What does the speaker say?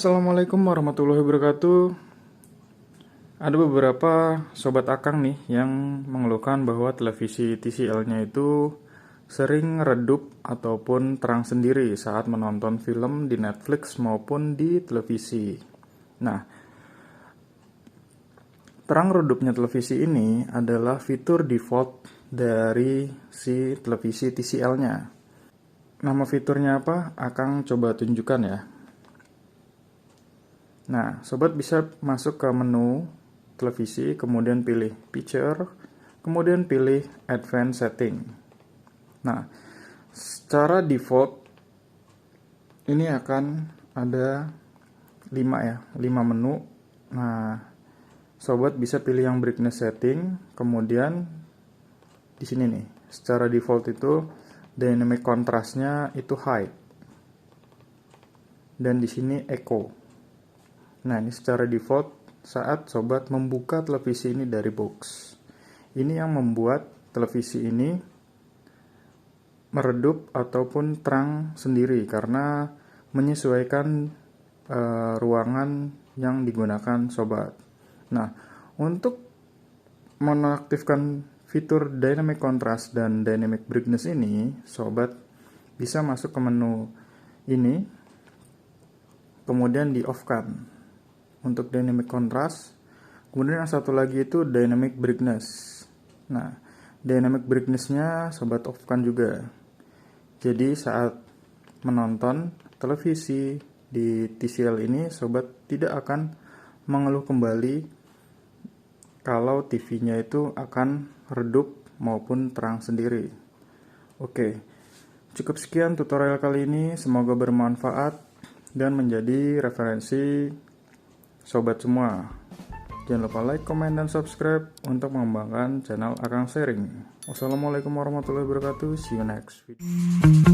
Assalamualaikum warahmatullahi wabarakatuh. Ada beberapa sobat akang nih yang mengeluhkan bahwa televisi TCL-nya itu sering redup ataupun terang sendiri saat menonton film di Netflix maupun di televisi. Nah, terang redupnya televisi ini adalah fitur default dari si televisi TCL-nya. Nama fiturnya apa? Akang coba tunjukkan ya. Nah, sobat bisa masuk ke menu televisi, kemudian pilih Picture, kemudian pilih Advanced Setting. Nah, secara default ini akan ada 5 menu. Nah, sobat bisa pilih yang brightness setting, kemudian di sini nih, secara default itu dynamic contrastnya itu high. Dan di sini echo. Nah, ini secara default saat sobat membuka televisi ini dari box. Ini yang membuat televisi ini meredup ataupun terang sendiri karena menyesuaikan ruangan yang digunakan sobat. Nah, untuk menonaktifkan fitur dynamic contrast dan dynamic brightness ini, sobat bisa masuk ke menu ini, kemudian di off-kan untuk dynamic contrast. Kemudian yang satu lagi itu dynamic brightness. Nah, dynamic brightness-nya sobat off-kan juga. Jadi saat menonton televisi di TCL ini, sobat tidak akan mengeluh kembali kalau TV-nya itu akan redup maupun terang sendiri. Oke, cukup sekian tutorial kali ini. Semoga bermanfaat dan menjadi referensi sobat semua. Jangan lupa like, komen, dan subscribe untuk mengembangkan channel Akang Sharing. Wassalamualaikum warahmatullahi wabarakatuh. See you next video.